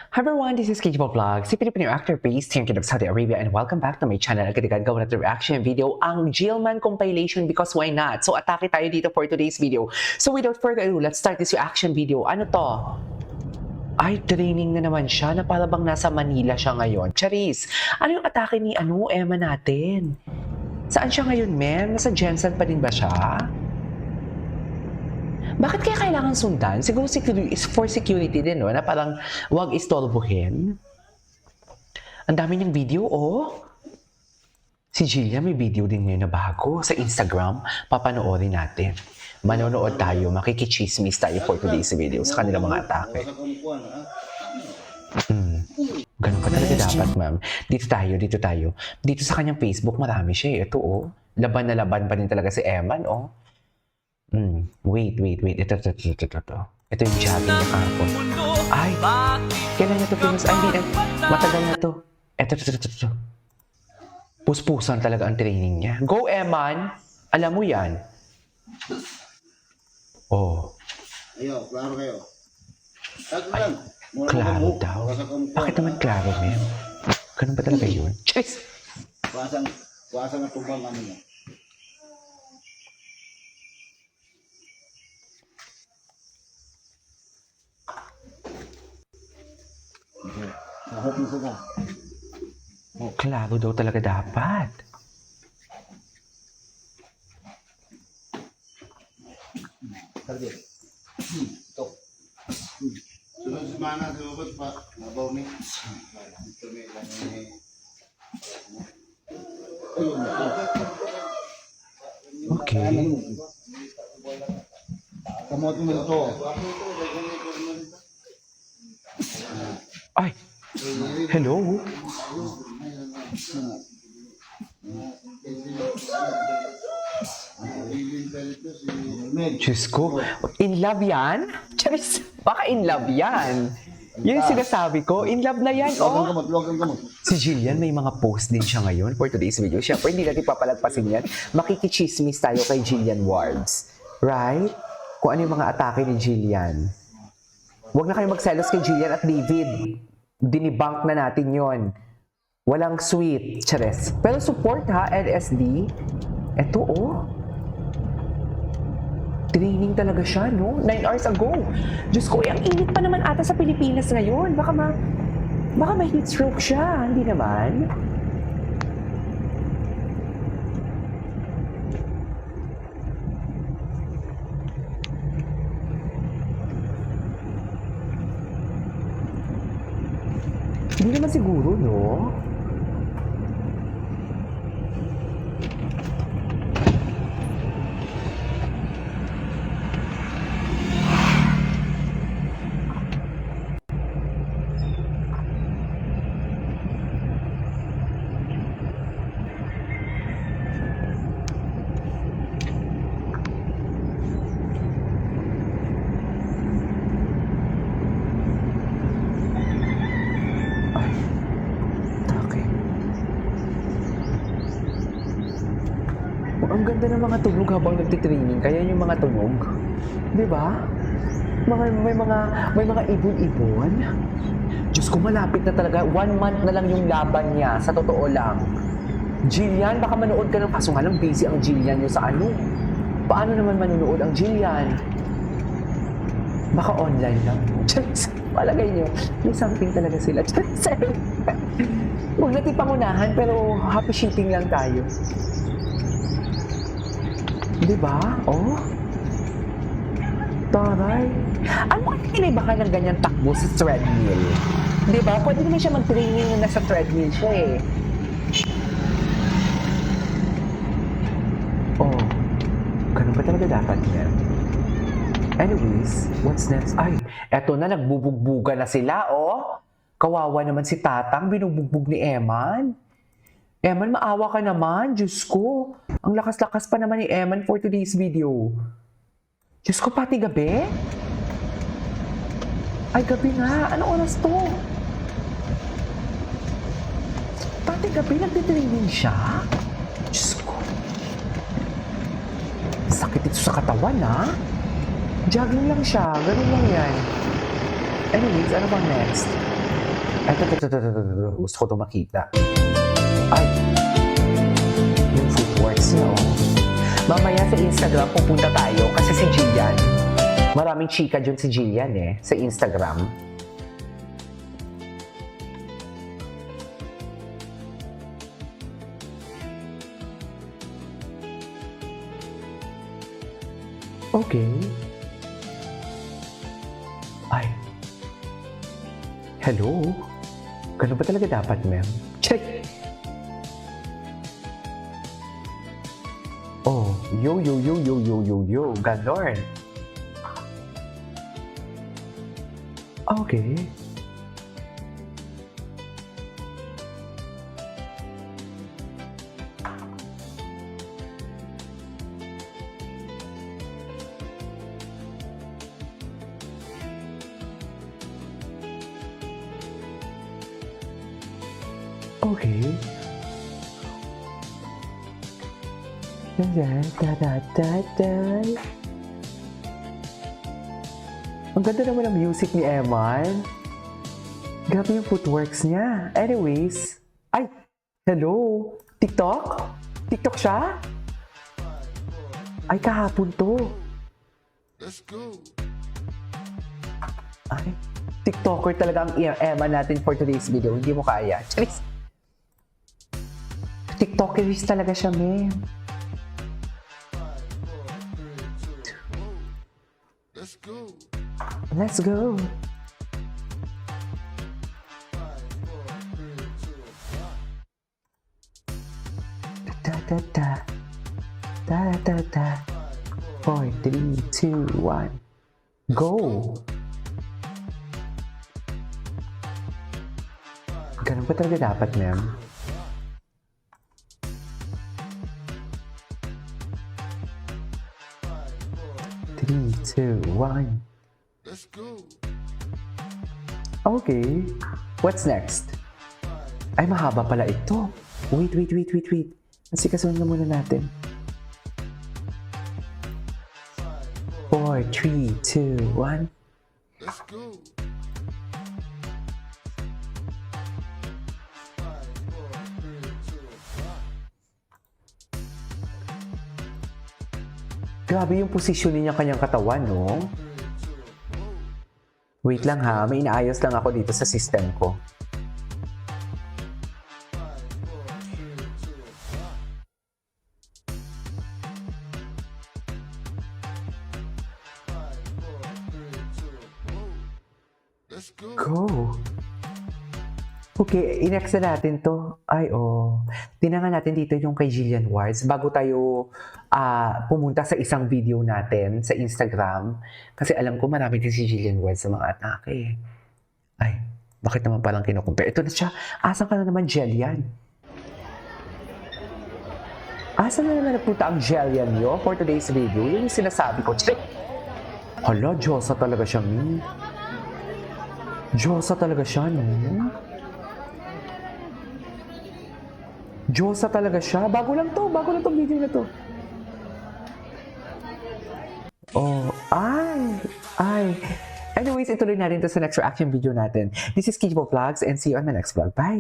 Hi everyone, this is KG Vlog, si Filipino actor based here in Kingdom of Saudi Arabia, and welcome back to my channel. Agad gawa natin reaction video ang Jillman compilation because why not? So atake tayo dito for today's video. So without further ado, let's start this reaction video. Ano to? Ay, training na naman siya na para bang nasa Manila siya ngayon. Charis, ano yung atake ni Emma natin? Saan siya ngayon, men? Nasa Jensen pa din ba siya? Bakit kaya kailangan sundan? Siguro is for security din, no? Na parang wag istorbohin. Ang dami niyang video, oh. Si Jillian may video din ngayon na bago sa Instagram. Papanoorin natin. Manonood tayo, makikichismis tayo for today's video sa kanilang mga atake. Ganun ka talaga dapat, ma'am. Dito tayo. Dito sa kanyang Facebook, marami siya. Ito, oh. Laban na laban pa din talaga si Eman, oh. Wait. Ito. Ito yung jogging niya kahapon. Ay, kailan na ito pinos? Ay, hindi. Matagal na ito. Ito. Puspusan talaga ang training niya. Go, Eman! Alam mo yan. Oh. Ayo, klaro kayo. Ay, klaro daw. Bakit naman klaro, ma'am? Ganun ba talaga yun? Cheers! Kuwasang na tumbang kami niya. Kahit mo sila. Oh, klaro daw talaga dapat. Target. Ito. Sunod semana sa ubod pa. Nabaw ni. Ito may lang ni. Okay. Kamot mo ito. Ay! Hello? Diyos ko, in love yan? Charis, baka in love yan. Yun yung sinasabi ko, in love na yan, oh. Luwagan kamot. Si Jillian may mga post din siya ngayon for today's video. Siyempre, hindi natin papalagpasin yan. Makikichismis tayo kay Jillian Wards. Right? Kung ano yung mga atake ni Jillian. Huwag na kayo magselos kay Jillian at David. Dinibunk na natin yon. Walang sweet, Charis. Pero support ha, LSD. Eto, oh. Training talaga siya, no? 9 hours ago. Diyos ko, ang init pa naman ata sa Pilipinas ngayon. Baka ma-heat stroke siya. Hindi naman. Hindi naman siguro, no? Ang ganda ng mga tunog habang nagtitraining, kaya yung mga tunog. Di ba? May mga ibon-ibon. Diyos ko, malapit na talaga. 1 month na lang yung laban niya, sa totoo lang. Jillian, baka manood ka ng kaso nga lang busy ang Jillian yung sa ano. Paano naman manonood ang Jillian? Baka online lang. Palagay niyo, may something talaga sila. Huwag natin pangunahan, pero happy shipping lang tayo. Diba? Oh? Taray. Ano kaya kinibahan ng ganyan takbo sa treadmill? Diba? Pwede naman siya mag-training na nasa treadmill siya eh. Oh. Ganun ba talaga dapat niya? Anyways, what's next? Ay, eto na, nagbubugbuga na sila, oh. Kawawa naman si Tatang, binubugbog ni Eman. Eman, maawa ka naman. Diyos ko. Ang lakas-lakas pa naman ni Eman for today's video. Diyos ko, pati gabi? Ay, gabi nga. Ano oras to? Pati gabi, nagtitraining siya? Diyos ko. Sakit ito sa katawan, ha? Jogging lang siya. Ganun lang yan. Anyways, ano bang next? Ay, ito. Gusto ko ito makita. Ay, yung footworks niya, oh. Mamaya sa Instagram pupunta tayo kasi si Jillian. Maraming chika dyan si Jillian sa Instagram. Okay. Ay. Hello? Ganun ba talaga dapat, ma'am? Check! Oh, yo. Ganon. Okay. Okay. Ang ganda naman ang music ni Eman. Grabe yung footworks niya. Anyways. Ay! Hello? TikTok? TikTok siya? Ay, kahapon to. Let's go. Ay, TikToker talaga ang Eman natin for today's video. Hindi mo kaya. Charis! TikTokeris talaga siya, ma'am. Let's go. Let's go. Da. 4, 3, 2, 1. Go! Ganun ba talaga dapat, ma'am? Three, two, one. Let's go. Okay. What's next? Ay, mahaba pala ito. Wait. Asikasuhin na muna natin. 4, 3, 2, 1. Let's go. Grabe yung posisyon niya kanyang katawan, no? Wait lang ha, may inaayos lang ako dito sa system ko. Let's go. Go! Okay, i-next na natin to. Ay, oh. Tinangan natin dito yung kay Jillian Wards bago tayo pumunta sa isang video natin sa Instagram. Kasi alam ko marami din si Jillian Wards sa mga atake. Ay, bakit naman palang kinukumpare? Ito na siya. Asan ka na naman, Jillian? Asan na naman napunta ang Jillian nyo for today's video? Yun yung sinasabi ko. Check! Hala, Diyosa talaga siya, mi. Diyosa talaga siya, no? Diyosa talaga siya. Bago lang to video na to. Oh, ay. Anyways, ituloy natin to sa next reaction video natin. This is Kijibo Vlogs and see you on my next vlog. Bye!